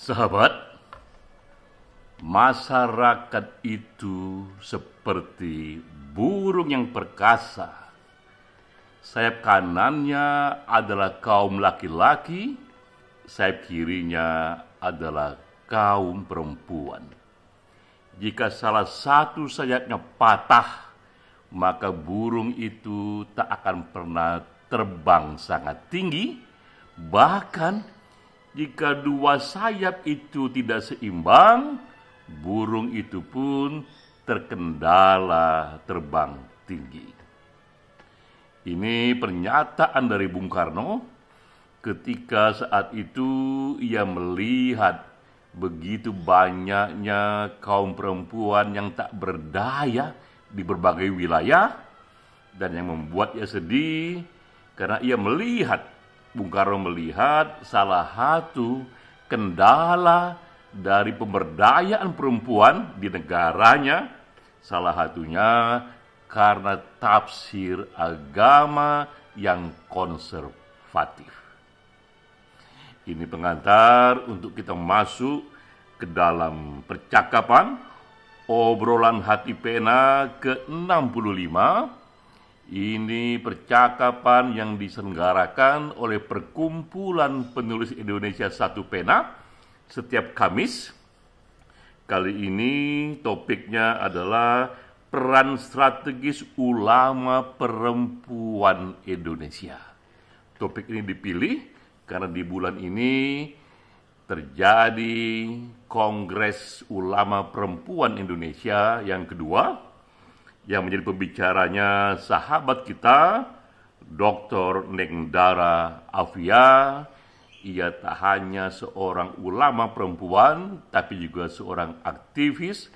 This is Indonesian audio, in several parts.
Sahabat, masyarakat itu seperti burung yang perkasa. Sayap kanannya adalah kaum laki-laki, sayap kirinya adalah kaum perempuan. Jika salah satu sayapnya patah, maka burung itu tak akan pernah terbang sangat tinggi. Bahkan jika dua sayap itu tidak seimbang, burung itu pun terkendala terbang tinggi. Ini pernyataan dari Bung Karno ketika saat itu ia melihat begitu banyaknya kaum perempuan yang tak berdaya di berbagai wilayah, dan yang membuat ia sedih karena ia melihat, Bung Karno melihat salah satu kendala dari pemberdayaan perempuan di negaranya, salah satunya karena tafsir agama yang konservatif. Ini pengantar untuk kita masuk ke dalam percakapan obrolan hati pena ke-65. Ini percakapan yang diselenggarakan oleh Perkumpulan Penulis Indonesia Satu Pena setiap Kamis. Kali ini topiknya adalah peran strategis ulama perempuan Indonesia. Topik ini dipilih karena di bulan ini terjadi Kongres Ulama Perempuan Indonesia yang kedua, yang menjadi pembicaranya sahabat kita, Dr. Nengdara Afia. Ia tak hanya seorang ulama perempuan, tapi juga seorang aktivis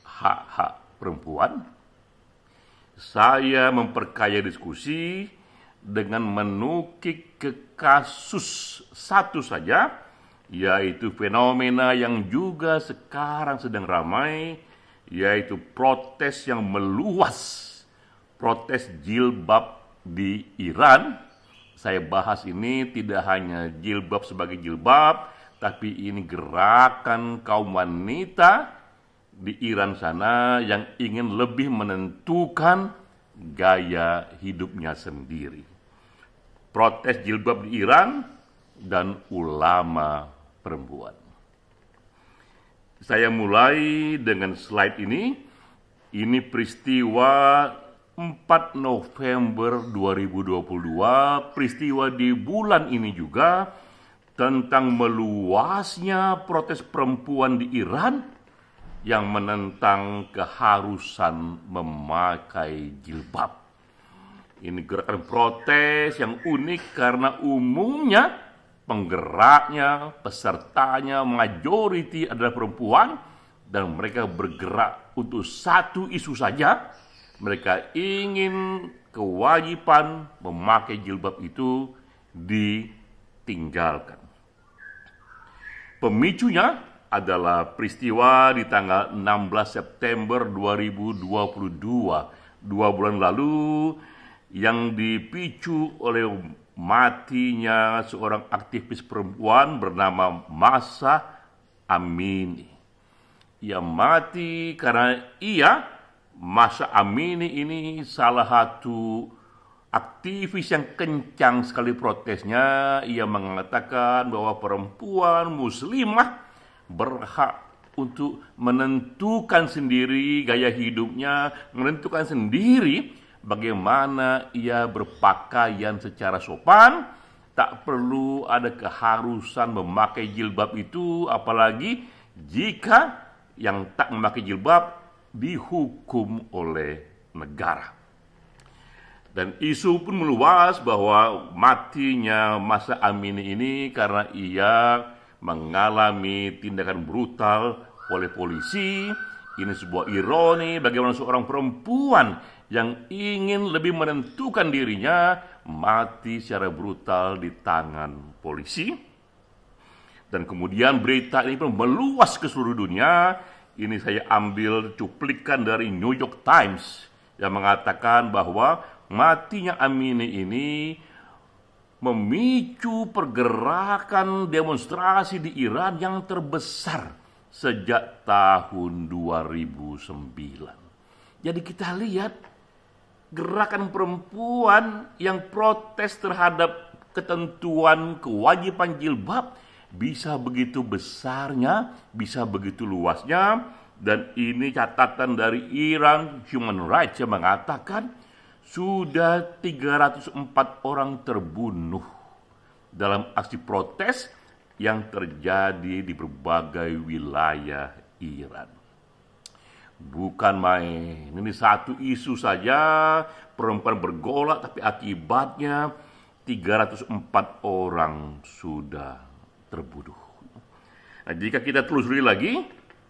hak-hak perempuan. Saya memperkaya diskusi dengan menukik ke kasus satu saja, yaitu fenomena yang juga sekarang sedang ramai, yaitu protes yang meluas, protes jilbab di Iran. Saya bahas ini tidak hanya jilbab sebagai jilbab, tapi ini gerakan kaum wanita di Iran sana yang ingin lebih menentukan gaya hidupnya sendiri. Protes jilbab di Iran dan ulama perempuan. Saya mulai dengan slide ini. Ini peristiwa 4 November 2022, peristiwa di bulan ini juga tentang meluasnya protes perempuan di Iran yang menentang keharusan memakai jilbab. Ini gerakan protes yang unik karena umumnya penggeraknya, pesertanya, majority adalah perempuan, dan mereka bergerak untuk satu isu saja. Mereka ingin kewajiban memakai jilbab itu ditinggalkan. Pemicunya adalah peristiwa di tanggal 16 September 2022, 2 bulan lalu, yang dipicu oleh matinya seorang aktivis perempuan bernama Mahsa Amini. Ia mati karena Mahsa Amini ini salah satu aktivis yang kencang sekali protesnya. Ia mengatakan bahwa perempuan muslimah berhak untuk menentukan sendiri gaya hidupnya, menentukan sendiri bagaimana ia berpakaian secara sopan. Tak perlu ada keharusan memakai jilbab itu, apalagi jika yang tak memakai jilbab dihukum oleh negara. Dan isu pun meluas bahwa matinya Mahsa Amini ini karena ia mengalami tindakan brutal oleh polisi. Ini sebuah ironi bagaimana seorang perempuan yang ingin lebih menentukan dirinya mati secara brutal di tangan polisi. Dan kemudian berita ini pun meluas ke seluruh dunia. Ini saya ambil cuplikan dari New York Times yang mengatakan bahwa matinya Amini ini memicu pergerakan demonstrasi di Iran yang terbesar sejak tahun 2009. Jadi kita lihat gerakan perempuan yang protes terhadap ketentuan kewajiban jilbab bisa begitu besarnya, bisa begitu luasnya, dan ini catatan dari Iran Human Rights yang mengatakan sudah 304 orang terbunuh dalam aksi protes yang terjadi di berbagai wilayah Iran. Bukan main, ini satu isu saja, perempuan bergolak, tapi akibatnya 304 orang sudah terbunuh. Nah, jika kita telusuri lagi,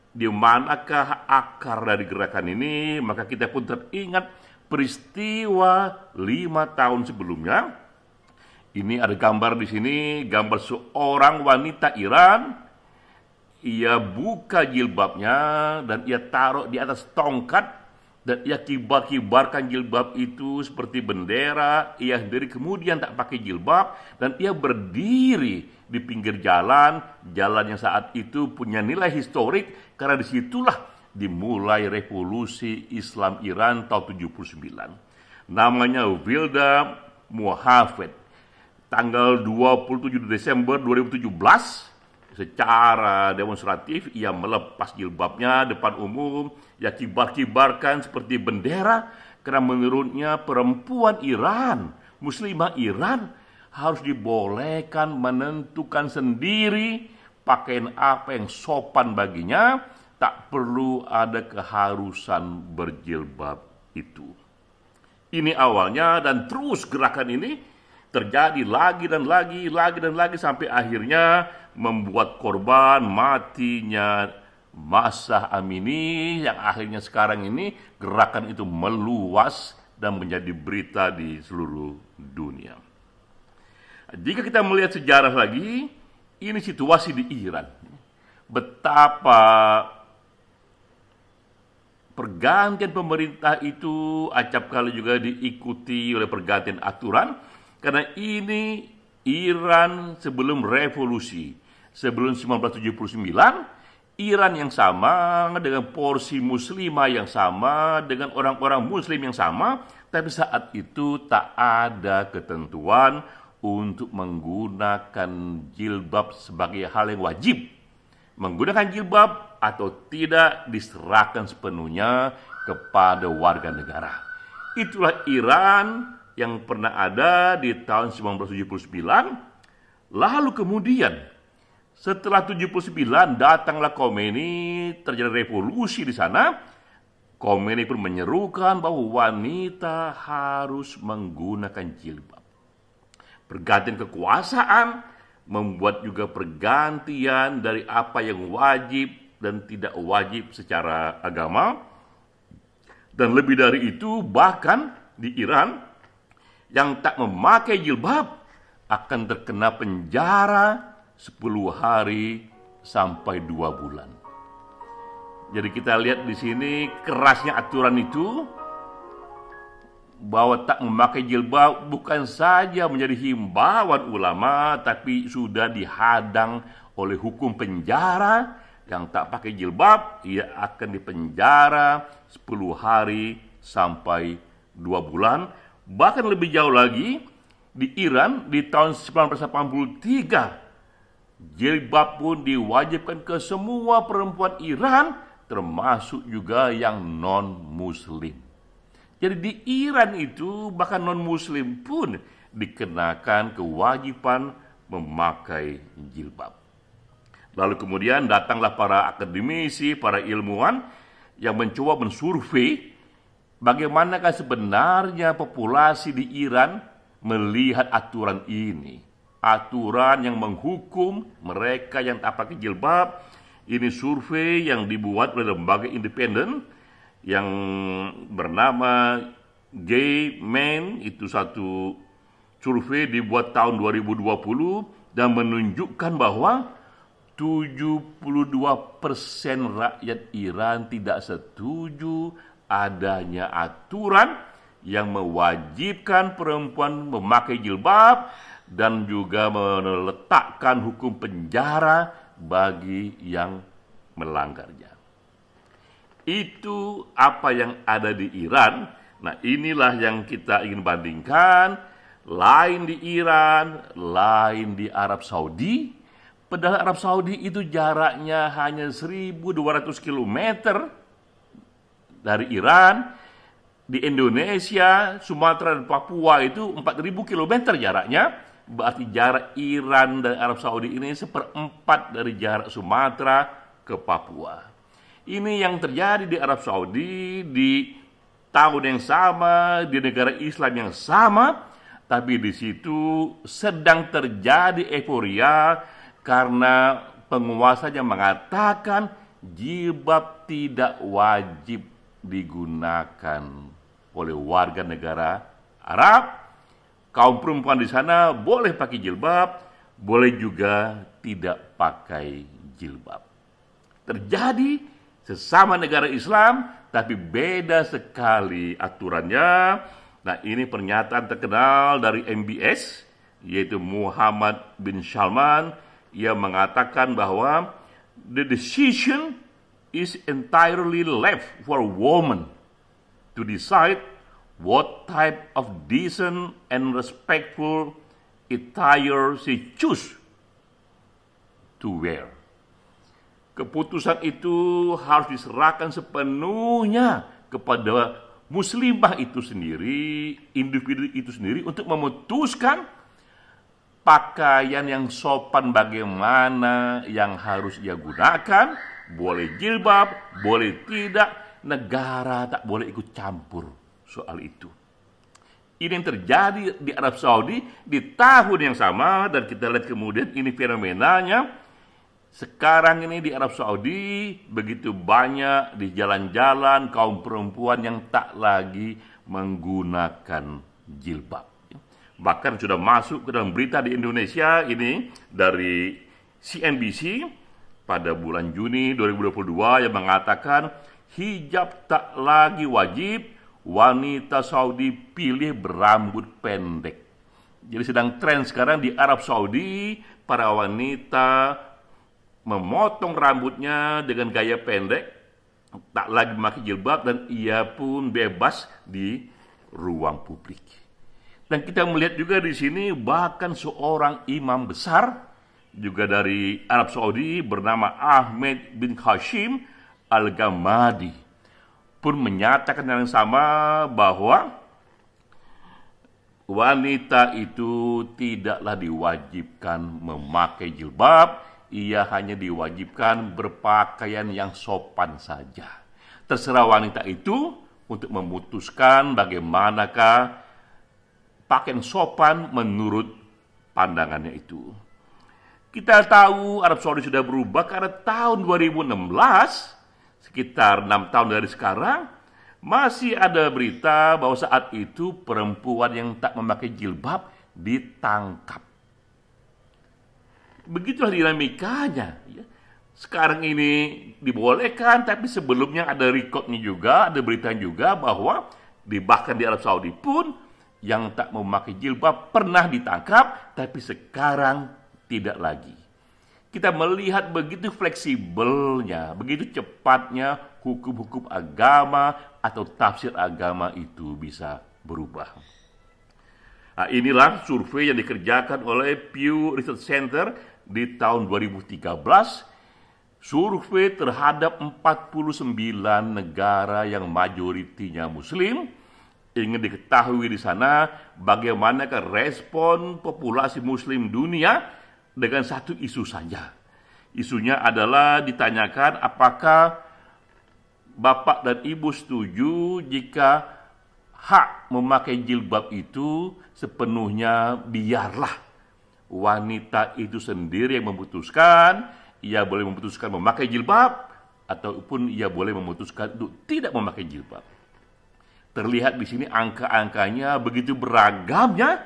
di manakah akar dari gerakan ini, maka kita pun teringat peristiwa 5 tahun sebelumnya. Ini ada gambar di sini, gambar seorang wanita Iran. Ia buka jilbabnya dan ia taruh di atas tongkat dan ia kibar-kibarkan jilbab itu seperti bendera. Ia sendiri kemudian tak pakai jilbab dan ia berdiri di pinggir jalan yang saat itu punya nilai historik karena disitulah dimulai revolusi Islam Iran tahun 79. Namanya Wilda Muhafid. Tanggal 27 Desember 2017, secara demonstratif ia melepas jilbabnya depan umum, ia kibar-kibarkan seperti bendera karena menurutnya perempuan Iran, muslimah Iran harus dibolehkan menentukan sendiri pakaian apa yang sopan baginya, tak perlu ada keharusan berjilbab itu. Ini awalnya dan terus gerakan ini terjadi lagi dan lagi sampai akhirnya membuat korban matinya Mahsa Amini yang akhirnya sekarang ini gerakan itu meluas dan menjadi berita di seluruh dunia. Jika kita melihat sejarah lagi, ini situasi di Iran. Betapa pergantian pemerintah itu acap kali juga diikuti oleh pergantian aturan, karena ini Iran sebelum revolusi, sebelum 1979, Iran yang sama, dengan porsi muslimah yang sama, dengan orang-orang muslim yang sama, tapi saat itu tak ada ketentuan untuk menggunakan jilbab sebagai hal yang wajib. Menggunakan jilbab atau tidak diserahkan sepenuhnya kepada warga negara. Itulah Iran yang pernah ada di tahun 1979. Lalu kemudian setelah 79 datanglah Khomeini, terjadi revolusi di sana. Khomeini pun menyerukan bahwa wanita harus menggunakan jilbab. Pergantian kekuasaan membuat juga pergantian dari apa yang wajib dan tidak wajib secara agama. Dan lebih dari itu, bahkan di Iran, yang tak memakai jilbab akan terkena penjara 10 hari sampai 2 bulan. Jadi kita lihat di sini kerasnya aturan itu, bahwa tak memakai jilbab bukan saja menjadi himbauan ulama, tapi sudah dihadang oleh hukum penjara. Yang tak pakai jilbab, ia akan dipenjara 10 hari sampai 2 bulan. Bahkan lebih jauh lagi, di Iran di tahun 1983, jilbab pun diwajibkan ke semua perempuan Iran, termasuk juga yang non-muslim. Jadi di Iran itu bahkan non-muslim pun dikenakan kewajiban memakai jilbab. Lalu kemudian datanglah para akademisi, para ilmuwan yang mencoba mensurvei bagaimanakah sebenarnya populasi di Iran melihat aturan ini. Aturan yang menghukum mereka yang tak pakai jilbab. Ini survei yang dibuat oleh lembaga independen yang bernama Gay Men. Itu satu survei dibuat tahun 2020 dan menunjukkan bahwa 72% rakyat Iran tidak setuju adanya aturan yang mewajibkan perempuan memakai jilbab, dan juga meletakkan hukum penjara bagi yang melanggarnya. Itu apa yang ada di Iran. Nah, inilah yang kita ingin bandingkan. Lain di Iran, lain di Arab Saudi. Padahal Arab Saudi itu jaraknya hanya 1.200 km dari Iran. Di Indonesia, Sumatera dan Papua itu 4.000 km jaraknya. Berarti jarak Iran dan Arab Saudi ini 1/4 dari jarak Sumatera ke Papua. Ini yang terjadi di Arab Saudi di tahun yang sama, di negara Islam yang sama, tapi di situ sedang terjadi euforia karena penguasanya mengatakan jilbab tidak wajib digunakan oleh warga negara Arab. Kaum perempuan di sana boleh pakai jilbab, boleh juga tidak pakai jilbab. Terjadi sesama negara Islam, tapi beda sekali aturannya. Nah, ini pernyataan terkenal dari MBS, yaitu Muhammad bin Salman. Ia mengatakan bahwa the decision is entirely left for a woman to decide what type of decent and respectful attire she choose to wear. Keputusan itu harus diserahkan sepenuhnya kepada muslimah itu sendiri, individu itu sendiri untuk memutuskan pakaian yang sopan bagaimana yang harus ia gunakan, boleh jilbab, boleh tidak, negara tak boleh ikut campur soal itu. Ini yang terjadi di Arab Saudi di tahun yang sama, dan kita lihat kemudian ini fenomenanya. Sekarang ini di Arab Saudi begitu banyak di jalan-jalan kaum perempuan yang tak lagi menggunakan jilbab. Bahkan sudah masuk ke dalam berita di Indonesia ini dari CNBC pada bulan Juni 2022 yang mengatakan hijab tak lagi wajib, wanita Saudi pilih berambut pendek. Jadi sedang tren sekarang di Arab Saudi, para wanita memotong rambutnya dengan gaya pendek, tak lagi memakai jilbab, dan ia pun bebas di ruang publik. Dan kita melihat juga di sini bahkan seorang imam besar juga dari Arab Saudi bernama Ahmed bin Hashim Al-Ghamadi pun menyatakan yang sama bahwa wanita itu tidaklah diwajibkan memakai jilbab, ia hanya diwajibkan berpakaian yang sopan saja. Terserah wanita itu untuk memutuskan bagaimanakah pakaian sopan menurut pandangannya itu. Kita tahu Arab Saudi sudah berubah karena tahun 2016, sekitar 6 tahun dari sekarang, masih ada berita bahwa saat itu perempuan yang tak memakai jilbab ditangkap. Begitulah dinamikanya. Sekarang ini dibolehkan, tapi sebelumnya ada rekodnya juga, ada berita juga bahwa bahkan di Arab Saudi pun yang tak memakai jilbab pernah ditangkap, tapi sekarang tidak lagi. Kita melihat begitu fleksibelnya, begitu cepatnya hukum-hukum agama atau tafsir agama itu bisa berubah. Nah, inilah survei yang dikerjakan oleh Pew Research Center di tahun 2013. Survei terhadap 49 negara yang mayoritinya Muslim. Ingin diketahui di sana bagaimanakah respon populasi Muslim dunia dengan satu isu saja. Isunya adalah ditanyakan apakah Bapak dan Ibu setuju jika hak memakai jilbab itu sepenuhnya biarlah wanita itu sendiri yang memutuskan. Ia boleh memutuskan memakai jilbab ataupun ia boleh memutuskan untuk tidak memakai jilbab. Terlihat di sini angka-angkanya begitu beragamnya.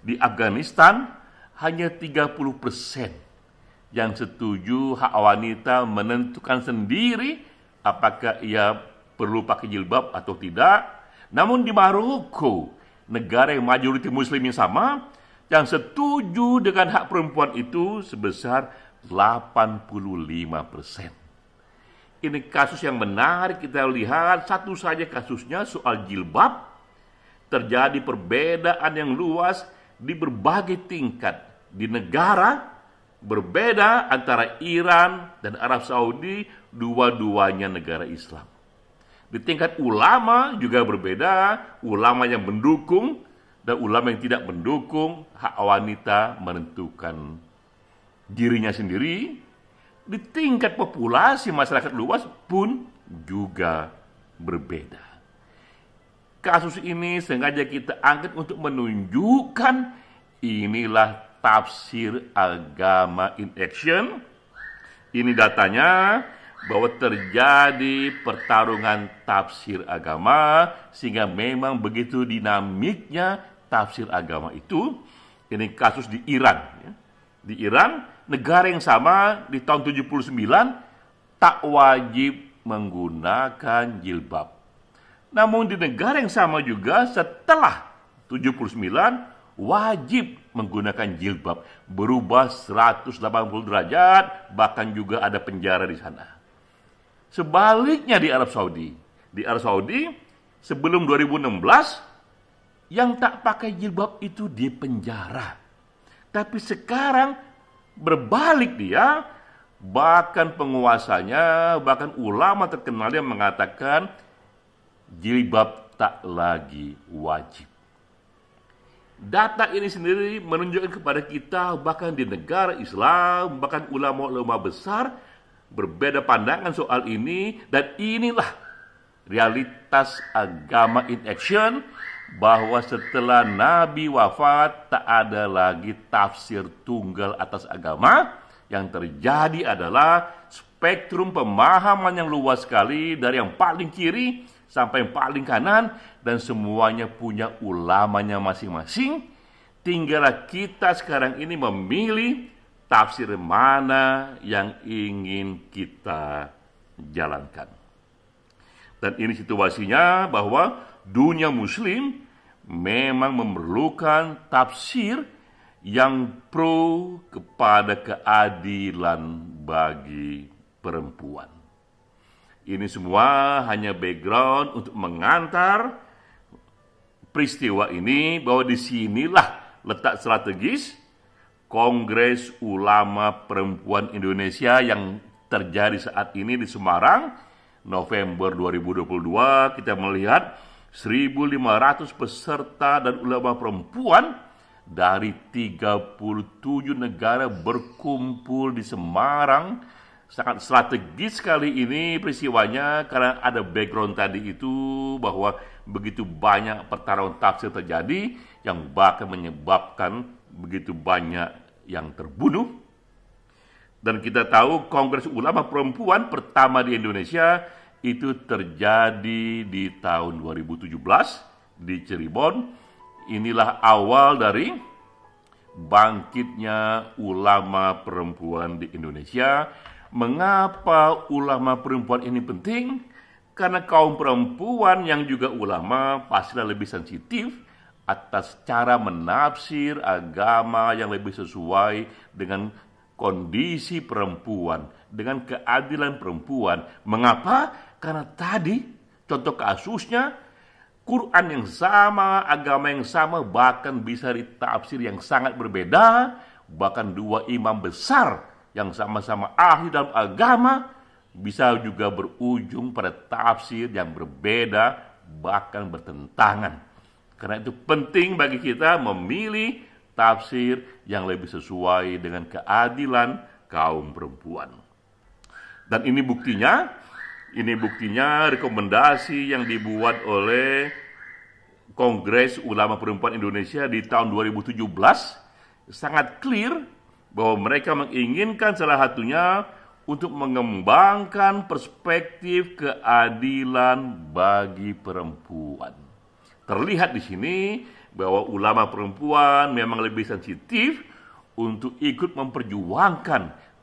Di Afghanistan hanya 30% yang setuju hak wanita menentukan sendiri apakah ia perlu pakai jilbab atau tidak. Namun di Maroko, negara yang mayoriti Muslim yang sama, yang setuju dengan hak perempuan itu sebesar 85%. Ini kasus yang menarik kita lihat, satu saja kasusnya soal jilbab. Terjadi perbedaan yang luas di berbagai tingkat. Di negara berbeda antara Iran dan Arab Saudi, dua-duanya negara Islam. Di tingkat ulama juga berbeda, ulama yang mendukung dan ulama yang tidak mendukung hak wanita menentukan dirinya sendiri. Di tingkat populasi masyarakat luas pun juga berbeda. Kasus ini sengaja kita angkat untuk menunjukkan inilah tafsir agama in action. Ini datanya bahwa terjadi pertarungan tafsir agama, sehingga memang begitu dinamiknya tafsir agama itu. Ini kasus di Iran. Di Iran, negara yang sama di tahun 79 tak wajib menggunakan jilbab. Namun di negara yang sama juga setelah 79 wajib menggunakan jilbab, berubah 180 derajat, bahkan juga ada penjara di sana. Sebaliknya di Arab Saudi. Di Arab Saudi, sebelum 2016, yang tak pakai jilbab itu dipenjara. Tapi sekarang berbalik dia, bahkan penguasanya, bahkan ulama terkenal yang mengatakan jilbab tak lagi wajib. Data ini sendiri menunjukkan kepada kita, bahkan di negara Islam, bahkan ulama-ulama besar berbeda pandangan soal ini, dan inilah realitas agama in action, bahwa setelah Nabi wafat tak ada lagi tafsir tunggal atas agama. Yang terjadi adalah spektrum pemahaman yang luas sekali, dari yang paling kiri sampai yang paling kanan, dan semuanya punya ulamanya masing-masing. Tinggallah kita sekarang ini memilih tafsir mana yang ingin kita jalankan. Dan ini situasinya bahwa dunia muslim memang memerlukan tafsir yang pro kepada keadilan bagi perempuan. Ini semua hanya background untuk mengantar peristiwa ini, bahwa disinilah letak strategis Kongres Ulama Perempuan Indonesia yang terjadi saat ini di Semarang, November 2022. Kita melihat 1.500 peserta dan ulama perempuan dari 37 negara berkumpul di Semarang. Sangat strategis sekali ini peristiwanya, karena ada background tadi itu, bahwa begitu banyak pertarungan tafsir terjadi yang bahkan menyebabkan begitu banyak yang terbunuh. Dan kita tahu Kongres Ulama Perempuan pertama di Indonesia itu terjadi di tahun 2017 di Cirebon. Inilah awal dari bangkitnya ulama perempuan di Indonesia. Mengapa ulama perempuan ini penting? Karena kaum perempuan yang juga ulama pastilah lebih sensitif atas cara menafsir agama yang lebih sesuai dengan kondisi perempuan, dengan keadilan perempuan. Mengapa? Karena tadi contoh kasusnya, Quran yang sama, agama yang sama, bahkan bisa ditafsir yang sangat berbeda. Bahkan dua imam besar yang sama-sama ahli dalam agama bisa juga berujung pada tafsir yang berbeda, bahkan bertentangan. Karena itu penting bagi kita memilih tafsir yang lebih sesuai dengan keadilan kaum perempuan. Dan ini buktinya rekomendasi yang dibuat oleh Kongres Ulama Perempuan Indonesia di tahun 2017 sangat clear bahwa mereka menginginkan salah satunya untuk mengembangkan perspektif keadilan bagi perempuan. Terlihat di sini bahwa ulama perempuan memang lebih sensitif untuk ikut memperjuangkan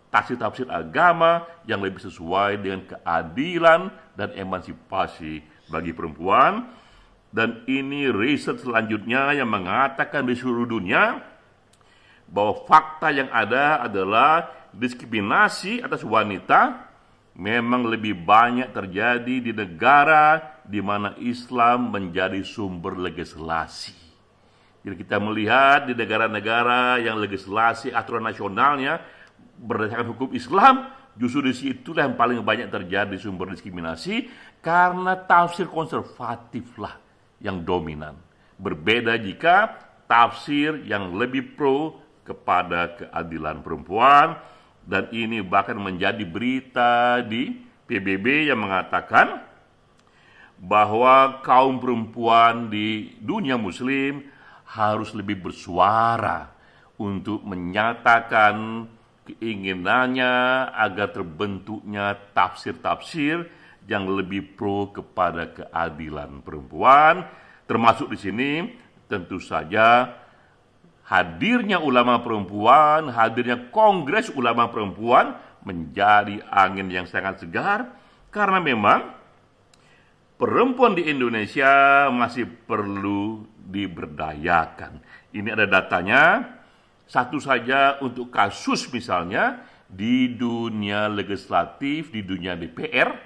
tafsir-tafsir agama yang lebih sesuai dengan keadilan dan emansipasi bagi perempuan. Dan ini riset selanjutnya yang mengatakan di seluruh dunia bahwa fakta yang ada adalah diskriminasi atas wanita memang lebih banyak terjadi di negara di mana Islam menjadi sumber legislasi. Jadi kita melihat di negara-negara yang legislasi aturan nasionalnya berdasarkan hukum Islam, justru di situlah yang paling banyak terjadi sumber diskriminasi karena tafsir konservatiflah yang dominan. Berbeda jika tafsir yang lebih pro kepada keadilan perempuan, dan ini bahkan menjadi berita di PBB yang mengatakan bahwa kaum perempuan di dunia muslim harus lebih bersuara untuk menyatakan keinginannya agar terbentuknya tafsir-tafsir yang lebih pro kepada keadilan perempuan, termasuk di sini tentu saja hadirnya ulama perempuan, hadirnya Kongres Ulama Perempuan menjadi angin yang sangat segar, karena memang perempuan di Indonesia masih perlu diberdayakan. Ini ada datanya, satu saja untuk kasus misalnya di dunia legislatif, di dunia DPR,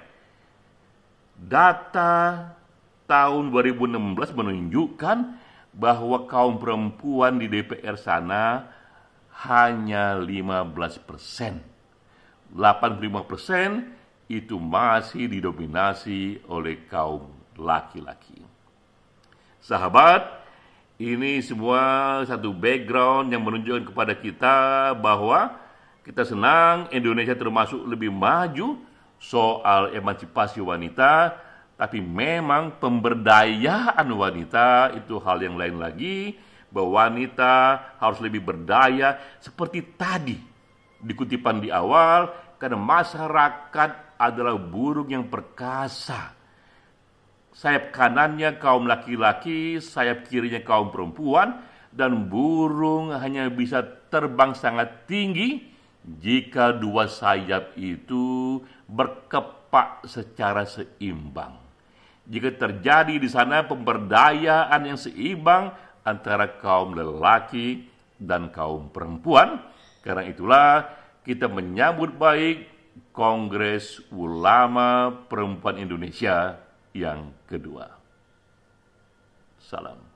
data tahun 2016 menunjukkan bahwa kaum perempuan di DPR sana hanya 15%. 85% itu masih didominasi oleh kaum laki-laki. Sahabat, ini semua satu background yang menunjukkan kepada kita bahwa kita senang Indonesia termasuk lebih maju soal emansipasi wanita, tapi memang pemberdayaan wanita itu hal yang lain lagi, bahwa wanita harus lebih berdaya seperti tadi di kutipan di awal, karena masyarakat adalah burung yang perkasa. Sayap kanannya kaum laki-laki, sayap kirinya kaum perempuan, dan burung hanya bisa terbang sangat tinggi jika dua sayap itu berkepak secara seimbang. Jika terjadi di sana pemberdayaan yang seimbang antara kaum lelaki dan kaum perempuan, karena itulah kita menyambut baik Kongres Ulama Perempuan Indonesia yang kedua. Salam.